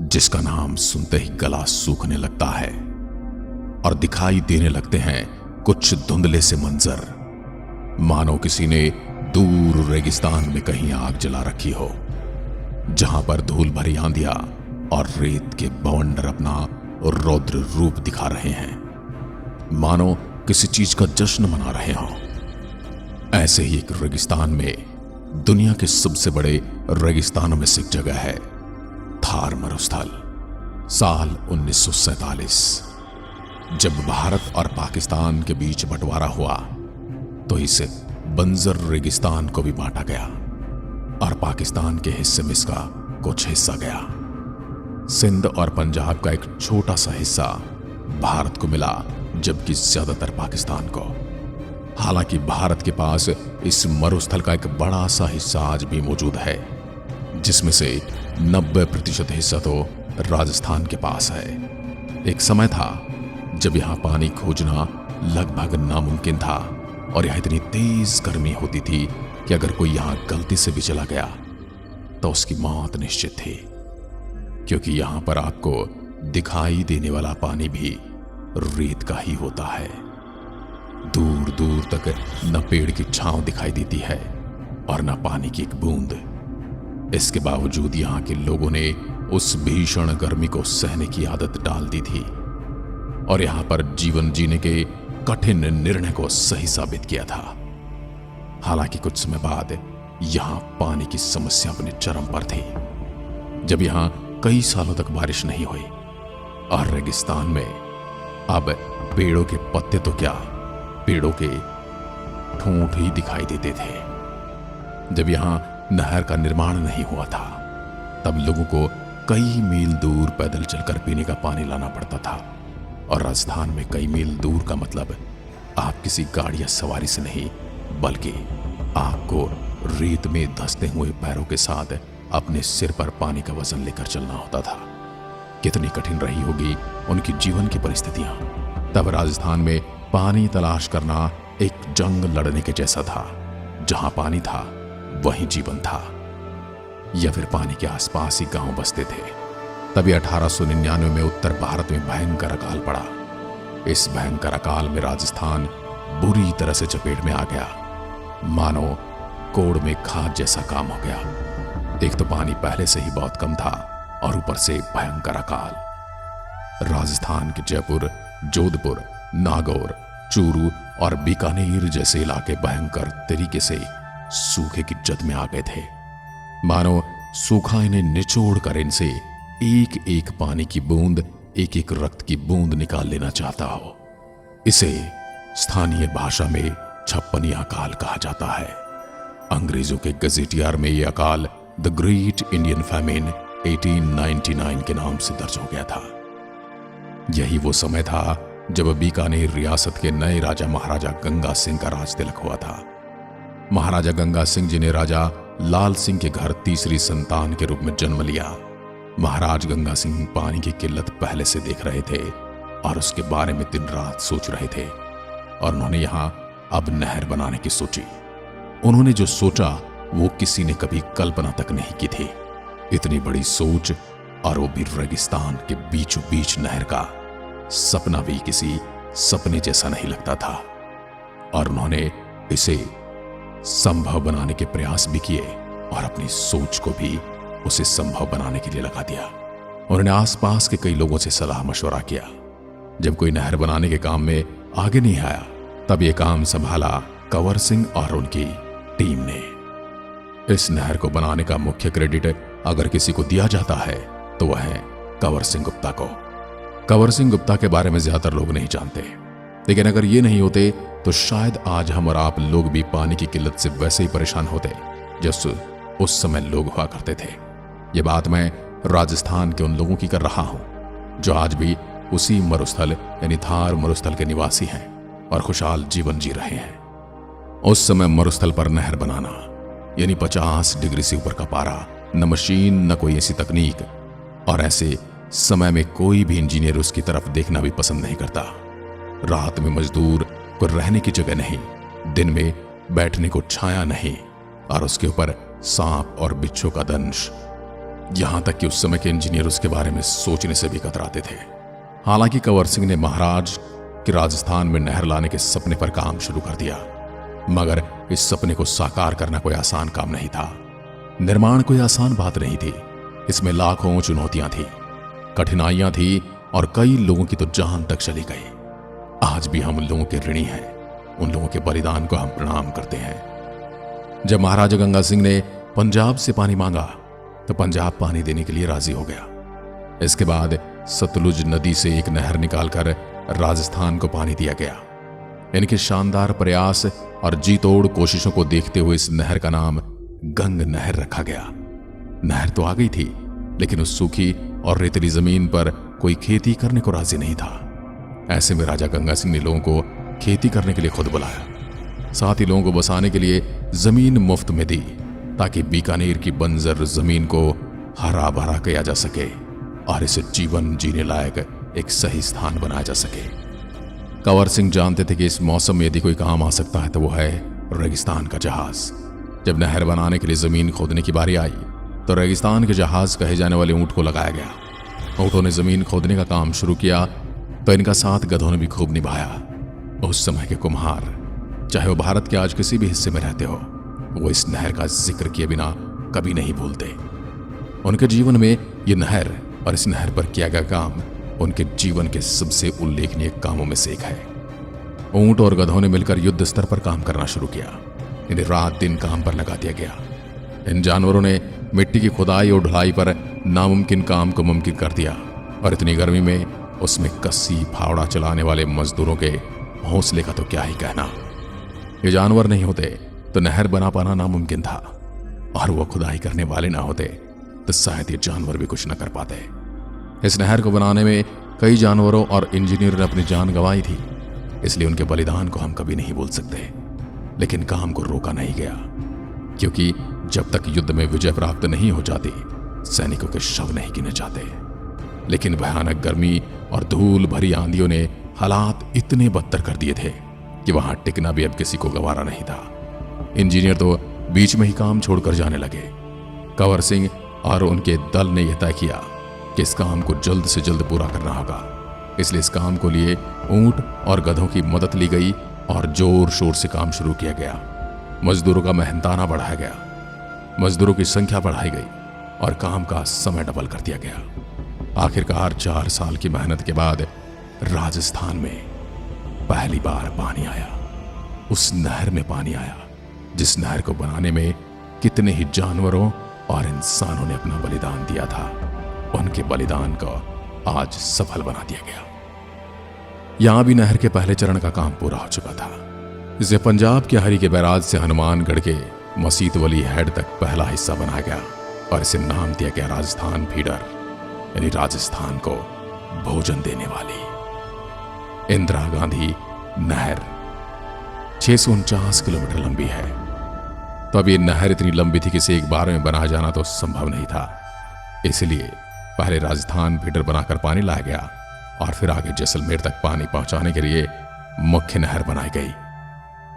जिसका नाम सुनते ही गला सूखने लगता है और दिखाई देने लगते हैं कुछ धुंधले से मंजर, मानो किसी ने दूर रेगिस्तान में कहीं आग जला रखी हो, जहां पर धूल भरी आंधियां और रेत के बवंडर अपना रौद्र रूप दिखा रहे हैं, मानो किसी चीज का जश्न मना रहे हो। ऐसे ही एक रेगिस्तान में दुनिया के सबसे बड़े रेगिस्तानों में से एक जगह है थार मरुस्थल। साल 1947 जब भारत और पाकिस्तान के बीच बंटवारा हुआ तो इस बंजर रेगिस्तान को भी बांटा गया और पाकिस्तान के हिस्से में इसका कुछ हिस्सा गया। सिंध और पंजाब का एक छोटा सा हिस्सा भारत को मिला, जबकि ज्यादातर पाकिस्तान को। हालांकि भारत के पास इस मरुस्थल का एक बड़ा सा हिस्सा आज भी मौजूद है, जिसमें से 90% हिस्सा तो राजस्थान के पास है। एक समय था जब यहां पानी खोजना लगभग नामुमकिन था और यहां इतनी तेज गर्मी होती थी कि अगर कोई यहां गलती से भी चला गया तो उसकी मौत निश्चित थी, क्योंकि यहां पर आपको दिखाई देने वाला पानी भी रेत का ही होता है। दूर दूर तक न पेड़ की छांव दिखाई देती है और न पानी की एक बूंद। इसके बावजूद यहां के लोगों ने उस भीषण गर्मी को सहने की आदत डाल दी थी और यहां पर जीवन जीने के कठिन निर्णय को सही साबित किया था। हालांकि कुछ समय बाद यहां पानी की समस्या अपने चरम पर थी, जब यहां कई सालों तक बारिश नहीं हुई और रेगिस्तान में अब पेड़ों के पत्ते तो क्या, पेड़ों के ठूंठ ही दिखाई देते थे। जब यहां नहर का निर्माण नहीं हुआ था तब लोगों को कई मील दूर पैदल चलकर पीने का पानी लाना पड़ता था, और राजस्थान में कई मील दूर का मतलब आप किसी गाड़ी या सवारी से नहीं, बल्कि आपको रेत में धंसते हुए पैरों के साथ अपने सिर पर पानी का वजन लेकर चलना होता था। कितनी कठिन रही होगी उनकी जीवन की परिस्थितियां। तब राजस्थान में पानी तलाश करना एक जंग लड़ने के जैसा था। जहां पानी था वहीं जीवन था, या फिर पानी के आसपास ही गांव बसते थे। तभी 1899 में उत्तर भारत में भयंकर अकाल पड़ा। इस भयंकर अकाल में राजस्थान बुरी तरह से चपेट में आ गया, मानो कोड़ में खाद जैसा काम हो गया। एक तो पानी पहले से ही बहुत कम था और ऊपर से भयंकर अकाल। राजस्थान के जयपुर, जोधपुर, नागौर, चूरू और बीकानेर जैसे इलाके भयंकर तरीके से सूखे की जद में आ गए थे, मानो सूखा इन्हें निचोड़ कर इनसे एक एक पानी की बूंद, एक एक रक्त की बूंद निकाल लेना चाहता हो। इसे स्थानीय भाषा में छप्पनिया अकाल कहा जाता है। अंग्रेजों के गजेटियर में यह अकाल द ग्रेट इंडियन फैमिन 1899 के नाम से दर्ज हो गया था। यही वो समय था जब बीकानेर रियासत के नए राजा महाराजा गंगा सिंह का राज तिलक हुआ था। महाराजा गंगा सिंह जी ने राजा लाल सिंह के घर तीसरी संतान के रूप में जन्म लिया। महाराज गंगा सिंह पानी की किल्लत पहले से देख रहे थे और उसके बारे में दिन रात सोच रहे थे, और उन्होंने यहां अब नहर बनाने की सोची। उन्होंने जो सोचा वो किसी ने कभी कल्पना तक नहीं की थी। इतनी बड़ी सोच, और वो भी रेगिस्तान के बीचों बीच नहर का सपना भी किसी सपने जैसा नहीं लगता था। और उन्होंने इसे संभव बनाने के प्रयास भी किए और अपनी सोच को भी उसे संभव बनाने के लिए लगा दिया। उन्होंने आसपास के कई लोगों से सलाह मशवरा किया। जब कोई नहर बनाने के काम में आगे नहीं आया तब यह काम संभाला कंवर सिंह और उनकी टीम ने। इस नहर को बनाने का मुख्य क्रेडिट अगर किसी को दिया जाता है तो वह है कंवर सिंह गुप्ता को। कंवर सिंह गुप्ता के बारे में ज्यादातर लोग नहीं जानते, लेकिन अगर ये नहीं होते तो शायद आज हम और आप लोग भी पानी की किल्लत से वैसे ही परेशान होते जैसे उस समय लोग हुआ करते थे। ये बात मैं राजस्थान के उन लोगों की कर रहा हूं जो आज भी उसी मरुस्थल यानी थार मरुस्थल के निवासी हैं और खुशहाल जीवन जी रहे हैं। उस समय मरुस्थल पर नहर बनाना यानी 50 डिग्री से ऊपर का पारा, न मशीन न कोई ऐसी तकनीक, और ऐसे समय में कोई भी इंजीनियर उसकी तरफ देखना भी पसंद नहीं करता। रात में मजदूर को रहने की जगह नहीं, दिन में बैठने को छाया नहीं, और उसके ऊपर सांप और बिच्छू का दंश। यहां तक कि उस समय के इंजीनियर उसके बारे में सोचने से भी कतराते थे। हालांकि कंवर सिंह ने महाराज के राजस्थान में नहर लाने के सपने पर काम शुरू कर दिया, मगर इस सपने को साकार करना कोई आसान काम नहीं था। निर्माण कोई आसान बात नहीं थी। इसमें लाखों चुनौतियां थी, कठिनाइयां थी और कई लोगों की तो जान तक चली गई। आज भी हम उन लोगों के ऋणी हैं, उन लोगों के बलिदान को हम प्रणाम करते हैं। जब महाराजा गंगा सिंह ने पंजाब से पानी मांगा तो पंजाब पानी देने के लिए राजी हो गया। इसके बाद सतलुज नदी से एक नहर निकालकर राजस्थान को पानी दिया गया। इनके शानदार प्रयास और जी तोड़ कोशिशों को देखते हुए इस नहर का नाम गंग नहर रखा गया। नहर तो आ गई थी, लेकिन उस सूखी और रेतीली जमीन पर कोई खेती करने को राजी नहीं था। ऐसे में राजा गंगा सिंह ने लोगों को खेती करने के लिए खुद बुलाया। साथ ही लोगों को बसाने के लिए जमीन मुफ्त में दी, ताकि बीकानेर की बंजर जमीन को हरा भरा किया जा सके और इसे जीवन जीने लायक एक सही स्थान बनाया जा सके। कंवर सिंह जानते थे कि इस मौसम में यदि कोई काम आ सकता है तो वो है रेगिस्तान का जहाज। जब नहर बनाने के लिए जमीन खोदने की बारी आई तो रेगिस्तान के जहाज कहे जाने वाले ऊंट को लगाया गया। ऊंटों ने जमीन खोदने का काम शुरू किया तो इनका साथ गधों ने भी खूब निभाया। उस समय के कुम्हार, चाहे वो भारत के आज किसी भी हिस्से में रहते हो, वो इस नहर का जिक्र किए बिना कभी नहीं भूलते। उनके जीवन में ये नहर और इस नहर पर किया गया काम उनके जीवन के सबसे उल्लेखनीय कामों में से एक है। ऊंट और गधों ने मिलकर युद्ध स्तर पर काम करना शुरू किया। इन्हें रात दिन काम पर लगा दिया गया। इन जानवरों ने मिट्टी की खुदाई और ढलाई पर नामुमकिन काम को मुमकिन कर दिया, और इतनी गर्मी में उसमें कस्सी फावड़ा चलाने वाले मजदूरों के हौसले का तो क्या ही कहना। ये जानवर नहीं होते तो नहर बना पाना नामुमकिन था, और वो खुदाई करने वाले ना होते तो शायद ये जानवर भी कुछ न कर पाते। इस नहर को बनाने में कई जानवरों और इंजीनियर ने अपनी जान गंवाई थी, इसलिए उनके बलिदान को हम कभी नहीं भूल सकते। लेकिन काम को रोका नहीं गया, क्योंकि जब तक युद्ध में विजय प्राप्त नहीं हो जाती, सैनिकों के शव नहीं गिने जाते। लेकिन भयानक गर्मी और धूल भरी आंधियों ने हालात इतने बदतर कर दिए थे कि वहां टिकना भी अब किसी को गवारा नहीं था। इंजीनियर तो बीच में ही काम छोड़कर जाने लगे। कंवर सिंह और उनके दल ने यह तय किया कि इस काम को जल्द से जल्द पूरा करना होगा। इसलिए इस काम को लिए ऊंट और गधों की मदद ली गई और जोर शोर से काम शुरू किया गया। मजदूरों का मेहनताना बढ़ाया गया, मजदूरों की संख्या बढ़ाई गई और काम का समय डबल कर दिया गया। आखिरकार 4 साल की मेहनत के बाद राजस्थान में पहली बार पानी आया। उस नहर में पानी आया जिस नहर को बनाने में कितने ही जानवरों और इंसानों ने अपना बलिदान दिया था। उनके बलिदान को आज सफल बना दिया गया। यहां भी नहर के पहले चरण का काम पूरा हो चुका था। इसे पंजाब के हरी के बैराज से हनुमानगढ़ के मसीत वली हेड तक पहला हिस्सा बनाया गया और इसे नाम दिया गया राजस्थान फीडर, यानी राजस्थान को भोजन देने वाली। इंदिरा गांधी नहर 649 किलोमीटर लंबी है। तो अब ये नहर इतनी लंबी थी कि इसे एक बार में बनाया जाना तो संभव नहीं था। इसलिए पहले राजस्थान फीडर बनाकर पानी लाया गया और फिर आगे जैसलमेर तक पानी पहुंचाने के लिए मुख्य नहर बनाई गई,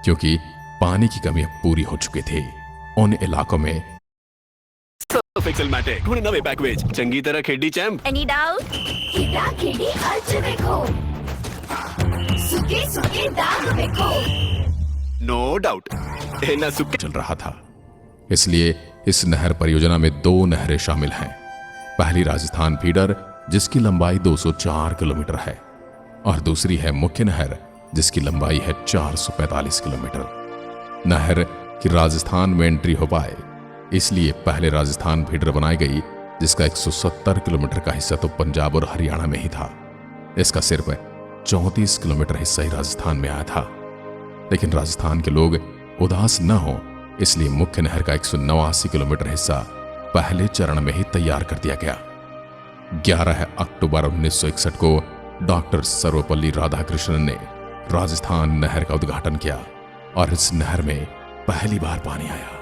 क्योंकि पानी की कमी अब पूरी हो चुकी थी उन इलाकों में। फिक्सलमैटिक हुणे नवे पैकेज चंगी तरह खेडी चैंप। एनी डाउट कीड़ा खेडी आज देखो सुके सुके दाग देखो। नो डाउट ना सुके चल रहा था। इसलिए इस नहर परियोजना में 2 नहरें शामिल हैं। पहली राजस्थान फीडर जिसकी लंबाई 204 किलोमीटर है और दूसरी है मुख्य नहर जिसकी लंबाई है 445 किलोमीटर। नहर की राजस्थान में एंट्री हो पाए इसलिए पहले राजस्थान फीडर बनाई गई, जिसका 170 किलोमीटर का हिस्सा तो पंजाब और हरियाणा में ही था। इसका सिर्फ 34 किलोमीटर हिस्सा ही राजस्थान में आया था। लेकिन राजस्थान के लोग उदास न हो इसलिए मुख्य नहर का 189 किलोमीटर हिस्सा पहले चरण में ही तैयार कर दिया गया। 11 अक्टूबर 1961 को डॉक्टर सर्वपल्ली राधाकृष्णन ने राजस्थान नहर का उद्घाटन किया और इस नहर में पहली बार पानी आया।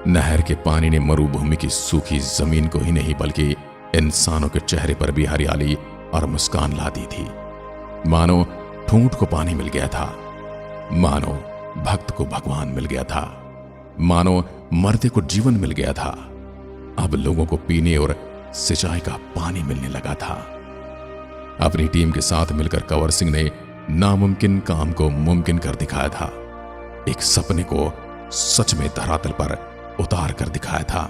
नहर के पानी ने मरुभूमि की सूखी जमीन को ही नहीं बल्कि इंसानों के चेहरे पर भी हरियाली और मुस्कान ला दी थी। मानो ठूंठ को पानी मिल गया था, मानो भक्त को भगवान मिल गया था, मानो मरते को जीवन मिल गया था। अब लोगों को पीने और सिंचाई का पानी मिलने लगा था। अपनी टीम के साथ मिलकर कंवर सिंह ने नामुमकिन काम को मुमकिन कर दिखाया था। एक सपने को सच में धरातल पर उतार कर दिखाया था।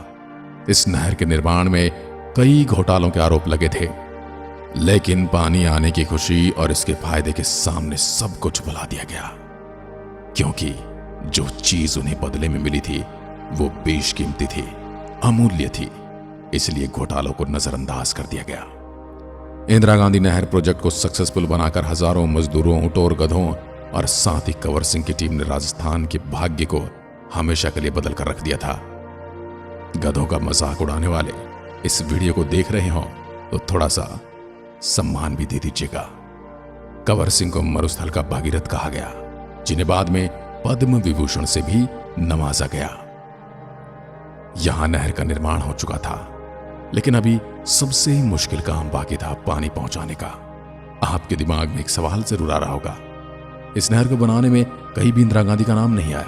इस नहर के निर्माण में कई घोटालों के आरोप लगे थे, लेकिन पानी आने की खुशी और इसके फायदे के सामने सब कुछ भुला दिया गया, क्योंकि जो चीज उन्हें बदले में मिली थी वो बेशकीमती थी, अमूल्य थी। इसलिए घोटालों को नजरअंदाज कर दिया गया। इंदिरा गांधी नहर प्रोजेक्ट को सक्सेसफुल बनाकर हजारों मजदूरों, ऊंटों और गधों और साथ ही कंवर सिंह की टीम ने राजस्थान के भाग्य को हमेशा के लिए बदल कर रख दिया था। गधों का मजाक उड़ाने वाले इस वीडियो को देख रहे हो तो थोड़ा सा सम्मान भी दे दीजिएगा। कंवर सिंह को मरुस्थल का भागीरथ कहा गया, जिन्हें बाद में पद्म विभूषण से भी नवाजा गया। यहां नहर का निर्माण हो चुका था, लेकिन अभी सबसे मुश्किल काम बाकी था, पानी पहुंचाने का। आपके दिमाग में एक सवाल जरूर आ रहा होगा, इस नहर को बनाने में कहीं भी इंदिरा गांधी का नाम नहीं आया,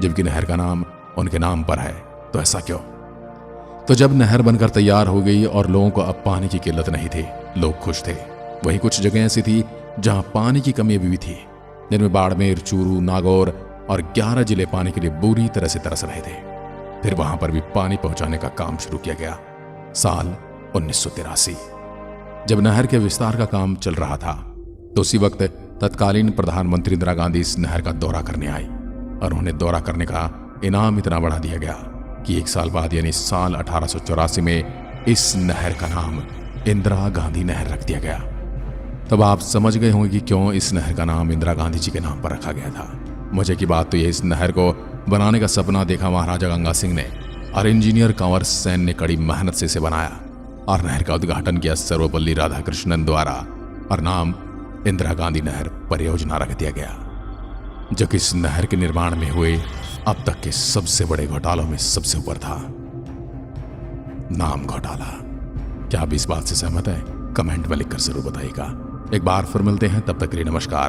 जबकि नहर का नाम उनके नाम पर है, तो ऐसा क्यों? तो जब नहर बनकर तैयार हो गई और लोगों को अब पानी की किल्लत नहीं थी, लोग खुश थे। वहीं कुछ जगह ऐसी थी जहां पानी की कमी अभी भी थी, जिनमें बाड़मेर, चूरू, नागौर और 11 जिले पानी के लिए बुरी तरह से तरस रहे थे। फिर वहां पर भी पानी पहुंचाने का काम शुरू किया गया। साल 1983 जब नहर के विस्तार का काम चल रहा था, तो उसी वक्त तत्कालीन प्रधानमंत्री इंदिरा गांधी इस नहर का दौरा करने आई, और उन्हें दौरा करने का इनाम इतना बढ़ा दिया गया कि एक साल बाद यानी साल 1884 में इस नहर का नाम इंदिरा गांधी नहर रख दिया गया। तब आप समझ गए होंगे कि क्यों इस नहर का नाम इंदिरा गांधी जी के नाम पर रखा गया था। मजे की बात तो यह, इस नहर को बनाने का सपना देखा महाराजा गंगा सिंह ने, और इंजीनियर कंवर सेन ने कड़ी मेहनत से इसे बनाया, और नहर का उद्घाटन किया सर्वपल्ली राधाकृष्णन द्वारा, और नाम इंदिरा गांधी नहर परियोजना रख दिया गया, जो कि इस नहर के निर्माण में हुए अब तक के सबसे बड़े घोटालों में सबसे ऊपर था, नाम घोटाला। क्या आप इस बात से सहमत हैं? कमेंट में लिखकर जरूर बताइएगा। एक बार फिर मिलते हैं, तब तक के लिए नमस्कार।